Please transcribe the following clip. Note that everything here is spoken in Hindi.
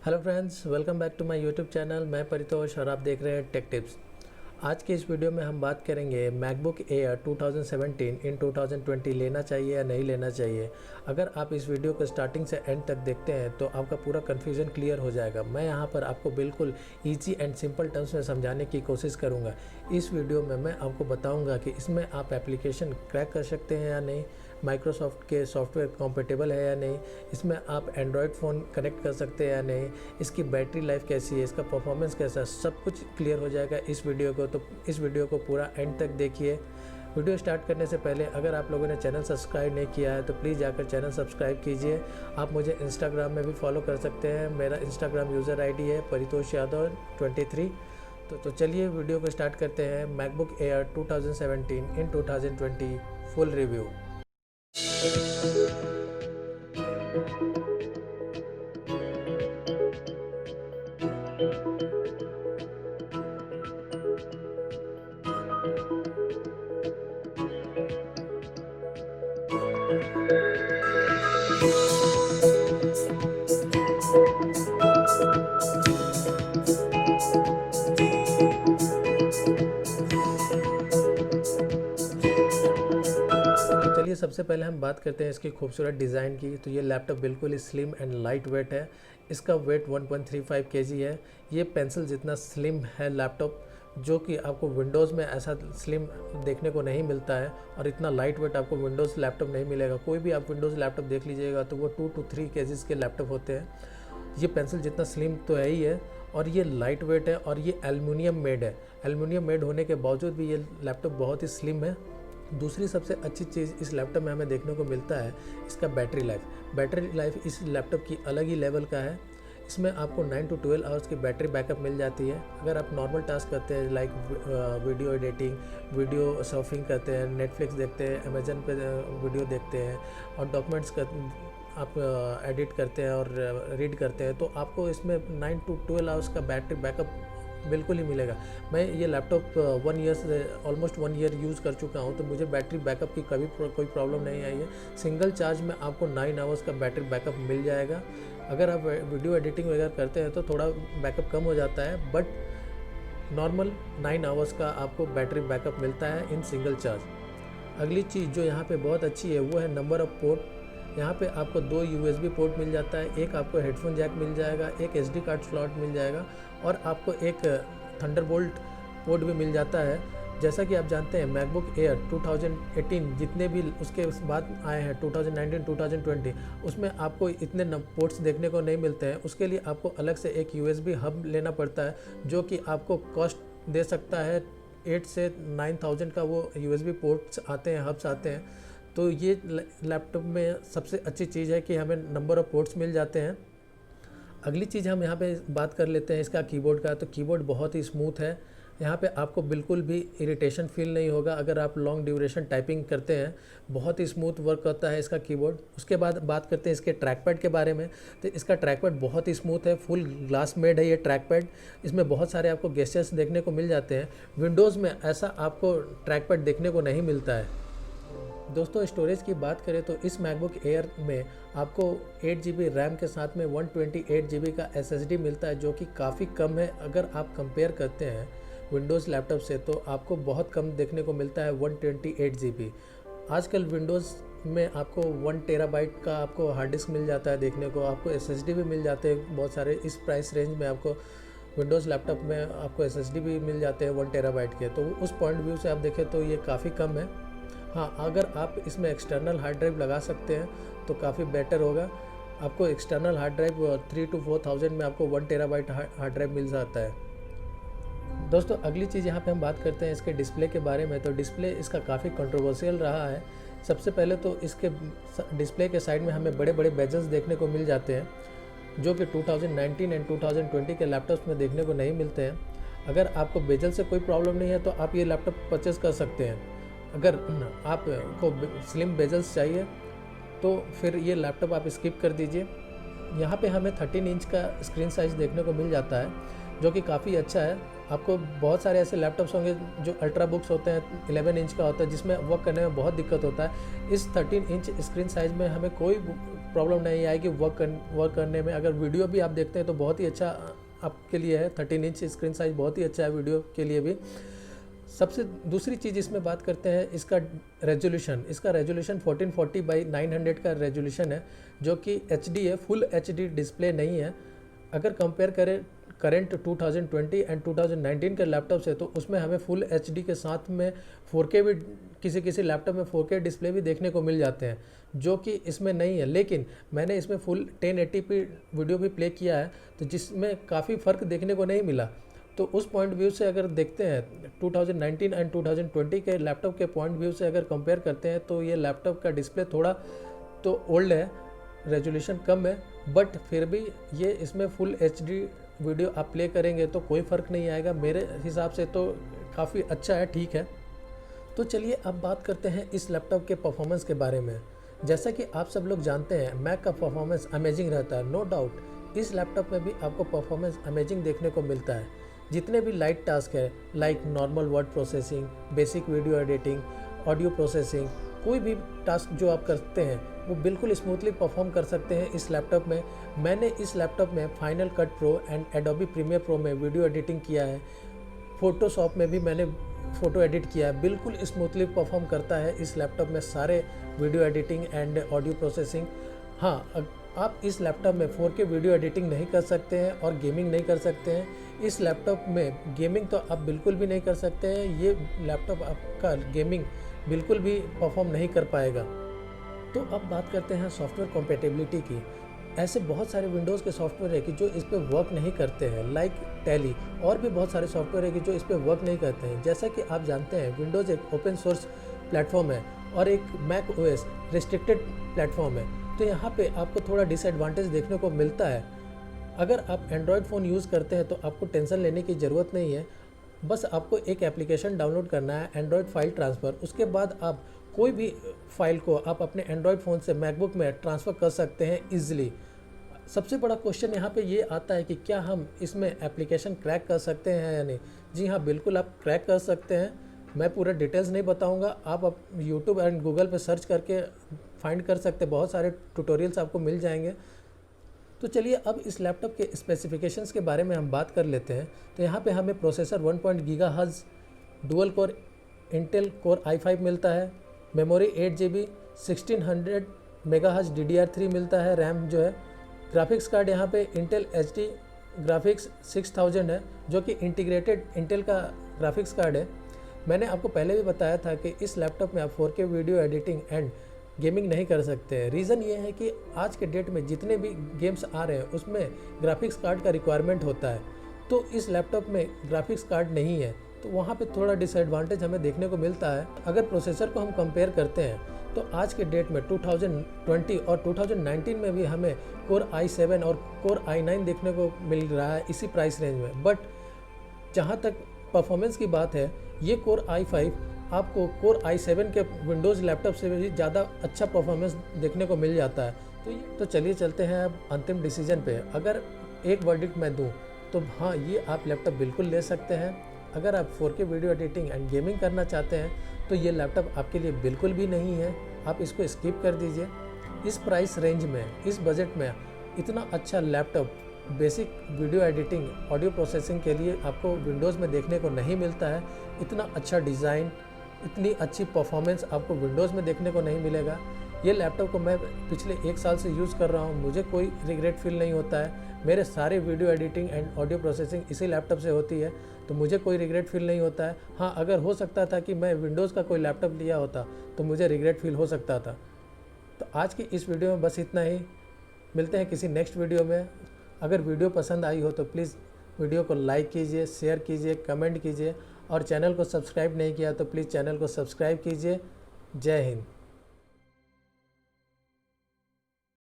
Hello friends, welcome back to my YouTube channel. मैं परितोष और आप देख रहे हैं टेक टिप्स। आज के इस वीडियो में हम बात करेंगे मैकबुक एयर 2017 इन 2020 लेना चाहिए या नहीं लेना चाहिए। अगर आप इस वीडियो को स्टार्टिंग से एंड तक देखते हैं तो आपका पूरा कन्फ्यूज़न क्लियर हो जाएगा। मैं यहाँ पर आपको बिल्कुल ईजी एंड सिंपल टर्म्स में समझाने की कोशिश करूँगा। इस वीडियो में मैं आपको बताऊँगा कि इसमें आप एप्लीकेशन क्रैक कर सकते हैं या नहीं, माइक्रोसॉफ्ट के सॉफ्टवेयर कॉम्पेटेबल है या नहीं, इसमें आप एंड्रॉयड फ़ोन कनेक्ट कर सकते हैं या नहीं, इसकी बैटरी लाइफ कैसी है, इसका परफॉर्मेंस कैसा है, सब कुछ क्लियर हो जाएगा इस वीडियो को। तो इस वीडियो को पूरा एंड तक देखिए। वीडियो स्टार्ट करने से पहले अगर आप लोगों ने चैनल सब्सक्राइब नहीं किया है तो प्लीज़ जाकर चैनल सब्सक्राइब कीजिए। आप मुझे इंस्टाग्राम में भी फॉलो कर सकते हैं। मेरा इंस्टाग्राम यूज़र आईडी है परितोष यादव 23। तो चलिए वीडियो को स्टार्ट करते हैं। मैकबुक एयर 2017 इन 2020 फुल रिव्यू। चलिए सबसे पहले हम बात करते हैं इसकी खूबसूरत डिज़ाइन की। तो ये लैपटॉप बिल्कुल ही स्लिम एंड लाइट वेट है। इसका वेट 1.35 केजी है। ये पेंसिल जितना स्लिम है लैपटॉप, जो कि आपको विंडोज़ में ऐसा स्लिम देखने को नहीं मिलता है, और इतना लाइट वेट आपको विंडोज़ लैपटॉप नहीं मिलेगा। कोई भी आप विंडोज़ लैपटॉप देख लीजिएगा तो वो 2 to 3 केजीज़ के लैपटॉप होते हैं। ये पेंसिल जितना स्लिम तो है ही है, और ये लाइट वेट है, और ये एल्युमिनियम मेड है। एल्युमिनियम मेड होने के बावजूद भी ये लैपटॉप बहुत ही स्लिम है। दूसरी सबसे अच्छी चीज़ इस लैपटॉप में हमें देखने को मिलता है इसका बैटरी लाइफ। बैटरी लाइफ इस लैपटॉप की अलग ही लेवल का है। इसमें आपको 9 to 12 आवर्स की बैटरी बैकअप मिल जाती है। अगर आप नॉर्मल टास्क करते हैं like video editing, video surfing करते हैं, नेटफ्लिक्स देखते हैं, अमेजन पे वीडियो देखते हैं, और डॉक्यूमेंट्स आप एडिट करते हैं और रीड करते हैं, तो आपको इसमें 9 to 12 आवर्स का बैटरी बैकअप बिल्कुल ही मिलेगा। मैं ये लैपटॉप 1 ईयर से ऑलमोस्ट 1 ईयर यूज़ कर चुका हूँ, तो मुझे बैटरी बैकअप की कभी कोई प्रॉब्लम नहीं आई है। सिंगल चार्ज में आपको 9 आवर्स का बैटरी बैकअप मिल जाएगा। अगर आप वीडियो एडिटिंग वगैरह करते हैं तो थोड़ा बैकअप कम हो जाता है, बट नॉर्मल 9 आवर्स का आपको बैटरी बैकअप मिलता है इन सिंगल चार्ज। अगली चीज़ जो यहाँ पे बहुत अच्छी है वो है नंबर ऑफ़ पोर्ट। यहाँ पे आपको 2 USB पोर्ट मिल जाता है, एक आपको हेडफोन जैक मिल जाएगा, एक SD कार्ड स्लॉट मिल जाएगा, और आपको एक थंडरबोल्ट पोर्ट भी मिल जाता है। जैसा कि आप जानते हैं मैकबुक एयर 2018 जितने भी उसके बाद आए हैं 2019 2020, उसमें आपको इतने पोर्ट्स देखने को नहीं मिलते हैं। उसके लिए आपको अलग से एक USB हब लेना पड़ता है, जो कि आपको कॉस्ट दे सकता है 8 से 9,000 का। वो USB पोर्ट्स आते हैं, हब्स आते हैं। तो ये लैपटॉप में सबसे अच्छी चीज़ है कि हमें नंबर ऑफ़ पोर्ट्स मिल जाते हैं। अगली चीज़ हम यहाँ पे बात कर लेते हैं इसका कीबोर्ड का। तो कीबोर्ड बहुत ही स्मूथ है। यहाँ पे आपको बिल्कुल भी इरिटेशन फील नहीं होगा अगर आप लॉन्ग ड्यूरेशन टाइपिंग करते हैं। बहुत ही स्मूथ वर्क करता है इसका कीबोर्ड। उसके बाद बात करते हैं इसके ट्रैकपैड के बारे में। तो इसका ट्रैकपैड बहुत ही स्मूथ है, फुल ग्लास मेड है ये ट्रैकपैड। इसमें बहुत सारे आपको गेस्चर्स देखने को मिल जाते हैं। विंडोज़ में ऐसा आपको ट्रैकपैड देखने को नहीं मिलता है। दोस्तों, स्टोरेज की बात करें तो इस मैकबुक एयर में आपको 8 GB रैम के साथ में 128 GB का SSD मिलता है, जो कि काफ़ी कम है। अगर आप कंपेयर करते हैं विंडोज़ लैपटॉप से तो आपको बहुत कम देखने को मिलता है 128 GB। आजकल विंडोज़ में आपको 1 टेराबाइट का आपको हार्ड डिस्क मिल जाता है देखने को, आपको SSD भी मिल जाते हैं बहुत सारे। इस प्राइस रेंज में आपको विंडोज़ लैपटॉप में आपको SSD भी मिल जाते हैं 1 टेराबाइट के। तो उस पॉइंट व्यू से आप देखें तो ये काफ़ी कम है। हाँ, अगर आप इसमें एक्सटर्नल हार्ड ड्राइव लगा सकते हैं तो काफ़ी बेटर होगा। आपको एक्सटर्नल हार्ड ड्राइव 3 to 4,000 में आपको 1 टेराबाइट हार्ड ड्राइव मिल जाता है। दोस्तों, अगली चीज़ यहाँ पे हम बात करते हैं इसके डिस्प्ले के बारे में। तो डिस्प्ले इसका काफ़ी कंट्रोवर्शियल रहा है। सबसे पहले तो इसके डिस्प्ले के साइड में हमें बड़े बड़े बेजल्स देखने को मिल जाते हैं, जो कि 2019 एंड 2020 के लैपटॉप्स में देखने को नहीं मिलते हैं। अगर आपको बेजल से कोई प्रॉब्लम नहीं है तो आप ये लैपटॉप परचेज़ कर सकते हैं। अगर आपको स्लिम बेजल्स चाहिए तो फिर ये लैपटॉप आप स्किप कर दीजिए। यहाँ पे हमें 13 इंच का स्क्रीन साइज़ देखने को मिल जाता है, जो कि काफ़ी अच्छा है। आपको बहुत सारे ऐसे लैपटॉप्स होंगे जो अल्ट्रा बुक्स होते हैं 11 इंच का होता है, जिसमें वर्क करने में बहुत दिक्कत होता है। इस 13 इंच स्क्रीन साइज़ में हमें कोई प्रॉब्लम नहीं आएगी वर्क करने में। अगर वीडियो भी आप देखते हैं तो बहुत ही अच्छा आपके लिए है, 13 इंच स्क्रीन साइज बहुत ही अच्छा है वीडियो के लिए भी। सबसे दूसरी चीज़ इसमें बात करते हैं इसका रेजोल्यूशन। इसका रेजोल्यूशन 1440x900 का रेजोल्यूशन है, जो कि HD है, फुल HD डिस्प्ले नहीं है। अगर कंपेयर करें करेंट 2020 एंड 2019 के लैपटॉप से, तो उसमें हमें फुल HD के साथ में 4K भी, किसी लैपटॉप में 4K डिस्प्ले भी देखने को मिल जाते हैं, जो कि इसमें नहीं है। लेकिन मैंने इसमें फुल 1080p वीडियो भी प्ले किया है, तो जिसमें काफ़ी फ़र्क देखने को नहीं मिला। तो उस पॉइंट व्यू से अगर देखते हैं 2019 एंड 2020 के लैपटॉप के पॉइंट व्यू से अगर कंपेयर करते हैं, तो ये लैपटॉप का डिस्प्ले थोड़ा तो ओल्ड है, रेजोल्यूशन कम है, बट फिर भी ये इसमें फुल HD वीडियो आप प्ले करेंगे तो कोई फ़र्क नहीं आएगा। मेरे हिसाब से तो काफ़ी अच्छा है, ठीक है। तो चलिए अब बात करते हैं इस लैपटॉप के परफॉर्मेंस के बारे में। जैसा कि आप सब लोग जानते हैं, मैक का परफॉर्मेंस अमेजिंग रहता है, नो डाउट। इस लैपटॉप में भी आपको परफॉर्मेंस अमेजिंग देखने को मिलता है। जितने भी लाइट टास्क है, like normal word processing, basic video editing, audio processing, कोई भी टास्क जो आप करते हैं वो बिल्कुल स्मूथली परफॉर्म कर सकते हैं इस लैपटॉप में। मैंने इस लैपटॉप में Final Cut Pro and Adobe Premiere Pro में वीडियो एडिटिंग किया है, फोटोशॉप में भी मैंने फ़ोटो एडिट किया है, बिल्कुल स्मूथली परफॉर्म करता है इस लैपटॉप में सारे video editing and audio processing. हाँ, आप इस लैपटॉप में 4K वीडियो एडिटिंग नहीं कर सकते हैं और गेमिंग नहीं कर सकते हैं। इस लैपटॉप में गेमिंग तो आप बिल्कुल भी नहीं कर सकते हैं, ये लैपटॉप आपका गेमिंग बिल्कुल भी परफॉर्म नहीं कर पाएगा। तो अब बात करते हैं सॉफ्टवेयर कंपैटिबिलिटी की। ऐसे बहुत सारे विंडोज़ के सॉफ्टवेयर है कि जो इस पर वर्क नहीं करते हैं, लाइक टैली, और भी बहुत सारे सॉफ्टवेयर है कि जो इस पर वर्क नहीं करते हैं। जैसा कि आप जानते हैं, विंडोज़ एक ओपन सोर्स प्लेटफॉर्म है और एक MacOs रिस्ट्रिक्टेड प्लेटफॉर्म है, तो यहाँ पे आपको थोड़ा डिसएडवांटेज देखने को मिलता है। अगर आप एंड्रॉयड फ़ोन यूज़ करते हैं तो आपको टेंशन लेने की ज़रूरत नहीं है, बस आपको एक एप्लीकेशन डाउनलोड करना है, एंड्रॉयड फाइल ट्रांसफ़र। उसके बाद आप कोई भी फाइल को आप अपने एंड्रॉयड फ़ोन से मैकबुक में ट्रांसफ़र कर सकते हैं ईजिली। सबसे बड़ा क्वेश्चन यहाँ पे ये आता है कि क्या हम इसमें एप्लीकेशन क्रैक कर सकते हैं या नहीं। जी हाँ, बिल्कुल आप क्रैक कर सकते हैं। मैं पूरा डिटेल्स नहीं बताऊँगा, आप यूट्यूब एंड गूगल पे सर्च करके फाइंड कर सकते हैं, बहुत सारे ट्यूटोरियल्स आपको मिल जाएंगे। तो चलिए अब इस लैपटॉप के स्पेसिफिकेशंस के बारे में हम बात कर लेते हैं। तो यहाँ पे हमें processor 1 GHz dual core Intel core i5 मिलता है, मेमोरी 8 GB 1600 MHz DDR3 मिलता है, रैम जो है। ग्राफिक्स कार्ड यहाँ पे इंटेल HD ग्राफिक्स 6000 है, जो कि इंटीग्रेटेड इंटेल का ग्राफिक्स कार्ड है। मैंने आपको पहले भी बताया था कि इस लैपटॉप में आप 4K video editing and gaming नहीं कर सकते हैं। रीज़न ये है कि आज के डेट में जितने भी गेम्स आ रहे हैं उसमें ग्राफिक्स कार्ड का रिक्वायरमेंट होता है, तो इस लैपटॉप में ग्राफिक्स कार्ड नहीं है, तो वहाँ पे थोड़ा डिसएडवांटेज हमें देखने को मिलता है। अगर प्रोसेसर को हम कंपेयर करते हैं तो आज के डेट में 2020 और 2019 में भी हमें कोर i7 और कोर i9 देखने को मिल रहा है इसी प्राइस रेंज में। बट जहाँ तक परफॉर्मेंस की बात है, ये कोर i5 आपको कोर i7 के विंडोज़ लैपटॉप से भी ज़्यादा अच्छा परफॉर्मेंस देखने को मिल जाता है। तो चलिए चलते हैं अब अंतिम डिसीजन पे। अगर एक वर्डिक्ट मैं दूँ तो हाँ, ये आप लैपटॉप बिल्कुल ले सकते हैं। अगर आप 4K video editing and gaming करना चाहते हैं तो ये लैपटॉप आपके लिए बिल्कुल भी नहीं है, आप इसको स्किप कर दीजिए। इस प्राइस रेंज में, इस बजट में इतना अच्छा laptop basic video editing, audio processing के लिए आपको विंडोज़ में देखने को नहीं मिलता है। इतना अच्छा डिज़ाइन, इतनी अच्छी परफॉर्मेंस आपको विंडोज़ में देखने को नहीं मिलेगा। ये लैपटॉप को मैं पिछले 1 साल से यूज़ कर रहा हूँ, मुझे कोई रिग्रेट फील नहीं होता है। मेरे सारे video editing and audio processing इसी लैपटॉप से होती है, तो मुझे कोई रिग्रेट फील नहीं होता है। हाँ, अगर हो सकता था कि मैं विंडोज़ का कोई लैपटॉप लिया होता तो मुझे रिग्रेट फील हो सकता था। तो आज की इस वीडियो में बस इतना ही, मिलते हैं किसी नेक्स्ट वीडियो में। अगर वीडियो पसंद आई हो तो प्लीज़ वीडियो को लाइक कीजिए, शेयर कीजिए, कमेंट कीजिए, और चैनल को सब्सक्राइब नहीं किया तो प्लीज़ चैनल को सब्सक्राइब कीजिए। जय हिंद।